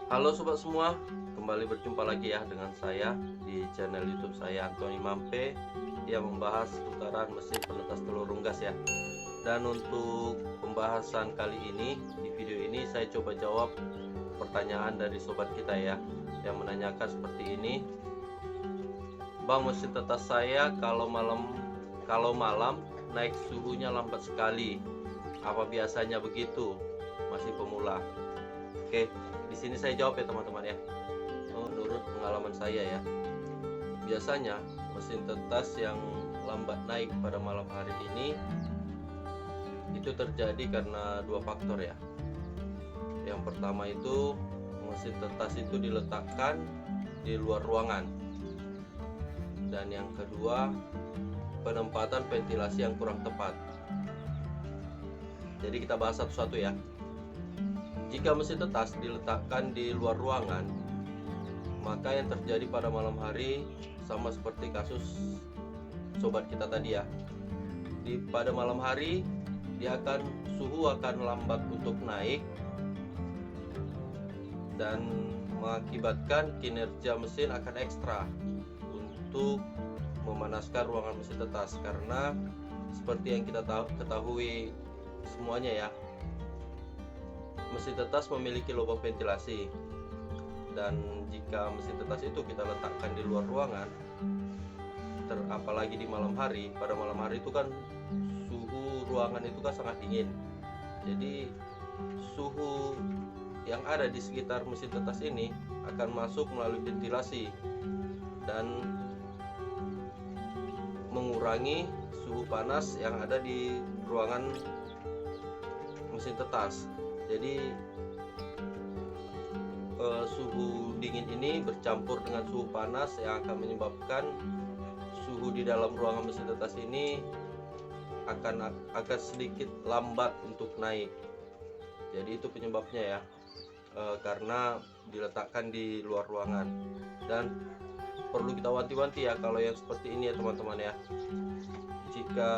Halo sobat semua, kembali berjumpa lagi ya dengan saya di channel YouTube saya Antoni Mampe yang membahas seputaran mesin penetas telur unggas ya. Dan untuk pembahasan kali ini, di video ini saya coba jawab pertanyaan dari sobat kita ya, yang menanyakan seperti ini. Bang, mesin tetas saya kalau malam naik suhunya lambat sekali. Apa biasanya begitu? Masih pemula. Oke, di sini saya jawab ya teman-teman ya. Menurut pengalaman saya ya, biasanya mesin tetas yang lambat naik pada malam hari ini itu terjadi karena dua faktor ya. Yang pertama itu mesin tetas itu diletakkan di luar ruangan, dan yang kedua penempatan ventilasi yang kurang tepat. Jadi kita bahas satu-satu ya. Jika mesin tetas diletakkan di luar ruangan, maka yang terjadi pada malam hari sama seperti kasus sobat kita tadi ya. Pada malam hari suhu akan lambat untuk naik dan mengakibatkan kinerja mesin akan ekstra untuk memanaskan ruangan mesin tetas, karena seperti yang kita ketahui semuanya ya, mesin tetas memiliki lubang ventilasi, dan jika mesin tetas itu kita letakkan di luar ruangan, apalagi di malam hari, pada malam hari itu kan suhu ruangan itu kan sangat dingin. Jadi suhu yang ada di sekitar mesin tetas ini akan masuk melalui ventilasi dan mengurangi suhu panas yang ada di ruangan mesin tetas. Jadi suhu dingin ini bercampur dengan suhu panas yang akan menyebabkan suhu di dalam ruangan mesin tetas ini akan agak sedikit lambat untuk naik. Jadi itu penyebabnya ya, karena diletakkan di luar ruangan. Dan perlu kita wanti-wanti ya kalau yang seperti ini ya teman-teman ya. Jika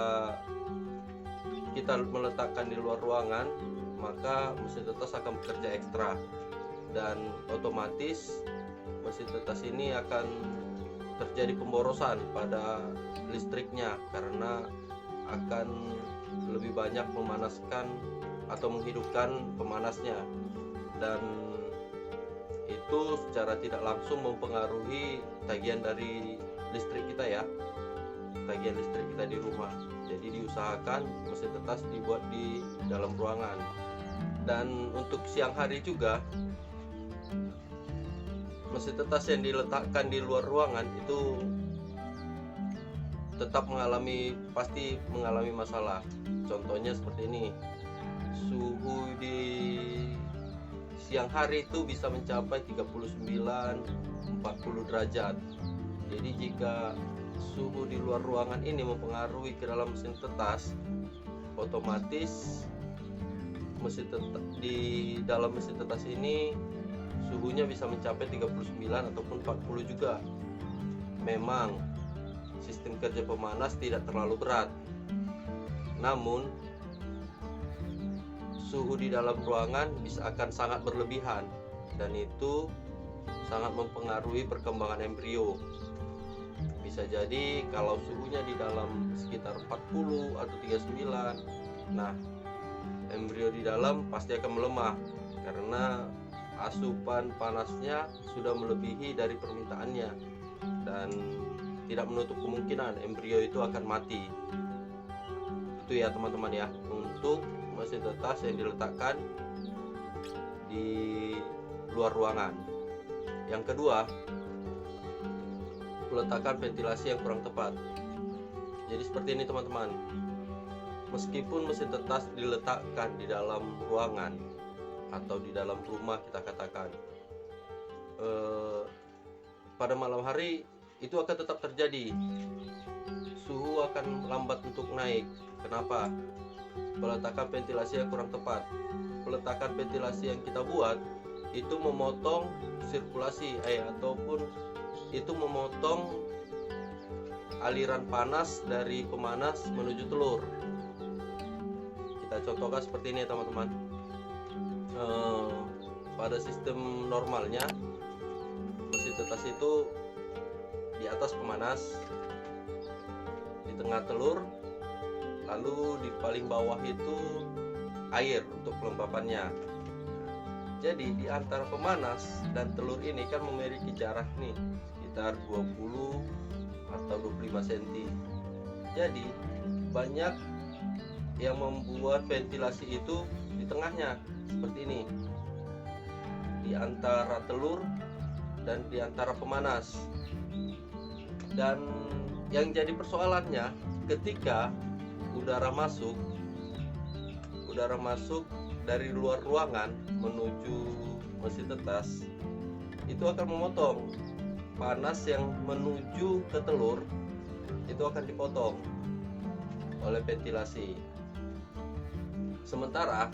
kita meletakkan di luar ruangan, maka mesin tetas akan bekerja ekstra, dan otomatis mesin tetas ini akan terjadi pemborosan pada listriknya, karena akan lebih banyak memanaskan atau menghidupkan pemanasnya, dan itu secara tidak langsung mempengaruhi tagihan dari listrik kita ya, tagihan listrik kita di rumah. Jadi diusahakan mesin tetas dibuat di dalam ruangan. Dan untuk siang hari juga, mesin tetas yang diletakkan di luar ruangan itu tetap pasti mengalami masalah. Contohnya seperti ini, suhu di siang hari itu bisa mencapai 39-40 derajat. Jadi jika suhu di luar ruangan ini mempengaruhi ke dalam mesin tetas, otomatis di dalam mesin tetas ini suhunya bisa mencapai 39 ataupun 40 juga. Memang sistem kerja pemanas tidak terlalu berat, namun suhu di dalam ruangan akan sangat berlebihan, dan itu sangat mempengaruhi perkembangan embrio. Bisa jadi kalau suhunya di dalam sekitar 40 atau 39, nah embrio di dalam pasti akan melemah karena asupan panasnya sudah melebihi dari permintaannya, dan tidak menutup kemungkinan embrio itu akan mati. Itu ya teman-teman ya, untuk mesin tetas yang diletakkan di luar ruangan. Yang kedua, peletakan ventilasi yang kurang tepat. Jadi seperti ini teman-teman, meskipun mesin tetas diletakkan di dalam ruangan atau di dalam rumah, kita katakan pada malam hari itu akan tetap terjadi, suhu akan lambat untuk naik. Kenapa? Peletakan ventilasi yang kurang tepat. Peletakan ventilasi yang kita buat itu memotong sirkulasi air, ataupun itu memotong aliran panas dari pemanas menuju telur. Kita contohkan seperti ini ya teman-teman. pada sistem normalnya mesin tetas itu di atas pemanas, di tengah telur, lalu di paling bawah itu air untuk kelembapannya. Jadi di antara pemanas dan telur ini kan memiliki jarak nih sekitar 20 atau 25 cm. Jadi banyak yang membuat ventilasi itu di tengahnya seperti ini, di antara telur dan di antara pemanas. Dan yang jadi persoalannya ketika udara masuk dari luar ruangan menuju mesin tetas, itu akan memotong panas yang menuju ke telur, itu akan dipotong oleh ventilasi. Sementara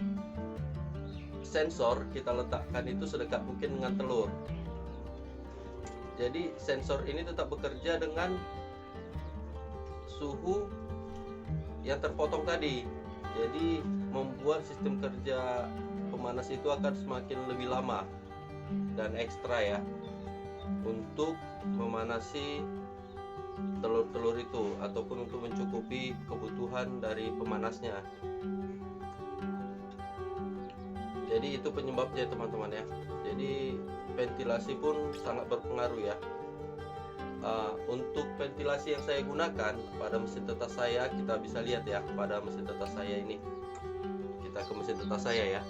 sensor kita letakkan itu sedekat mungkin dengan telur. Jadi sensor ini tetap bekerja dengan suhu yang terpotong tadi. Jadi membuat sistem kerja pemanas itu akan semakin lebih lama dan ekstra ya, untuk memanasi telur-telur itu ataupun untuk mencukupi kebutuhan dari pemanasnya. Jadi itu penyebabnya teman-teman ya. Jadi ventilasi pun sangat berpengaruh ya. Untuk ventilasi yang saya gunakan pada mesin tetas saya, kita bisa lihat ya pada mesin tetas saya ini. Kita ke mesin tetas saya ya.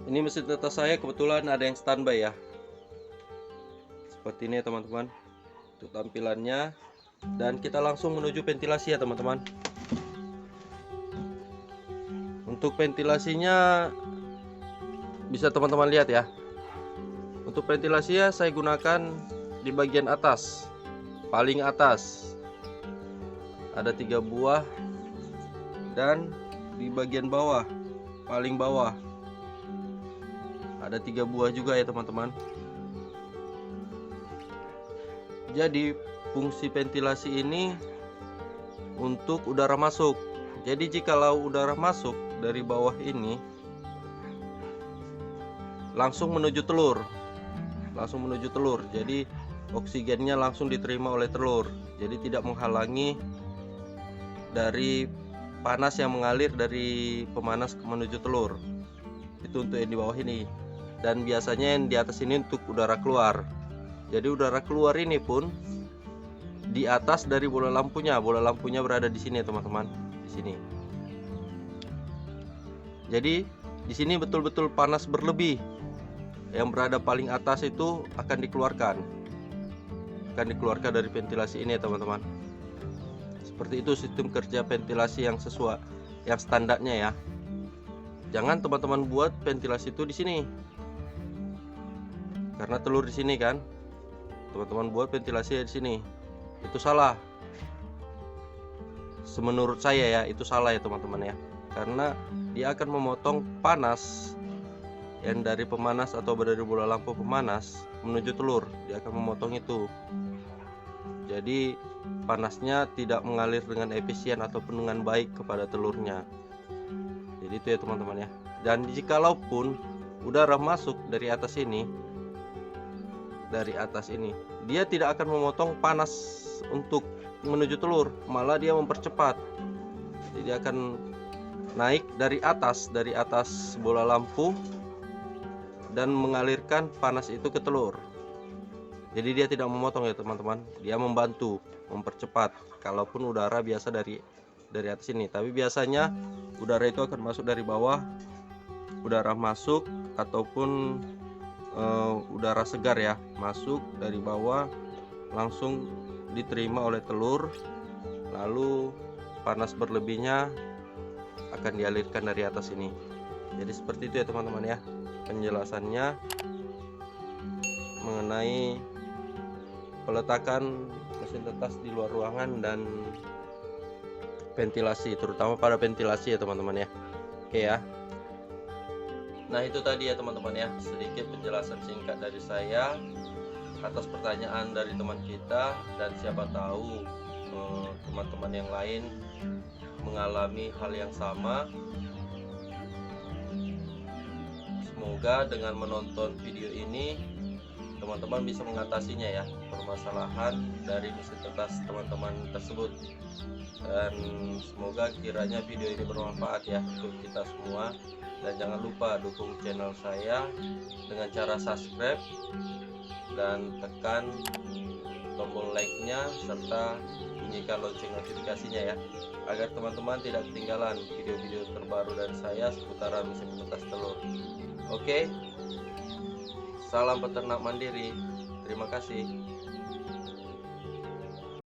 Ini mesin tetas saya kebetulan ada yang standby ya. Seperti ini ya teman-teman, untuk tampilannya. Dan kita langsung menuju ventilasi ya teman-teman. Untuk ventilasinya bisa teman-teman lihat ya. Untuk ventilasinya saya gunakan di bagian atas, paling atas ada 3 buah, dan di bagian bawah, paling bawah ada 3 buah juga ya teman-teman. Jadi fungsi ventilasi ini untuk udara masuk. Jadi jikalau udara masuk dari bawah ini langsung menuju telur, jadi oksigennya langsung diterima oleh telur, jadi tidak menghalangi dari panas yang mengalir dari pemanas menuju telur. Itu untuk yang di bawah ini. Dan biasanya yang di atas ini untuk udara keluar. Jadi udara keluar ini pun di atas dari bola lampunya. Bola lampunya berada di sini ya teman-teman, di sini. Jadi di sini betul-betul panas berlebih. Yang berada paling atas itu akan dikeluarkan dari ventilasi ini ya teman-teman. Seperti itu sistem kerja ventilasi yang sesuai, yang standarnya ya. Jangan teman-teman buat ventilasi itu di sini, karena telur di sini kan. Teman-teman buat ventilasi di sini, itu salah. Menurut saya ya, itu salah ya teman-teman ya, karena dia akan memotong panas yang dari pemanas atau dari bola lampu pemanas menuju telur. Dia akan memotong itu. Jadi panasnya tidak mengalir dengan efisien ataupun dengan baik kepada telurnya. Jadi itu ya teman-teman ya. Dan jikalaupun udara masuk dari atas ini, dia tidak akan memotong panas untuk menuju telur, malah dia mempercepat. Jadi dia akan naik dari atas bola lampu dan mengalirkan panas itu ke telur. Jadi dia tidak memotong ya teman-teman, dia membantu mempercepat. Kalaupun udara biasa dari atas ini, tapi biasanya udara itu akan masuk dari bawah, udara masuk ataupun udara segar ya, masuk dari bawah langsung diterima oleh telur, lalu panas berlebihnya akan dialirkan dari atas ini. Jadi seperti itu ya teman-teman ya penjelasannya mengenai peletakan mesin tetas di luar ruangan dan ventilasi, terutama pada ventilasi ya teman-teman ya. Oke ya. Nah itu tadi ya teman-teman ya, sedikit penjelasan singkat dari saya atas pertanyaan dari teman kita, dan siapa tahu teman-teman yang lain mengalami hal yang sama. semoga dengan menonton video ini teman-teman bisa mengatasinya ya, permasalahan dari mesin tetas teman-teman tersebut. Dan semoga kiranya video ini bermanfaat ya untuk kita semua. Dan jangan lupa dukung channel saya dengan cara subscribe dan tekan tombol like-nya serta bunyikan lonceng notifikasinya ya, agar teman-teman tidak ketinggalan video-video terbaru dari saya seputaran mesin penetas telur. Oke, salam peternak mandiri. Terima kasih.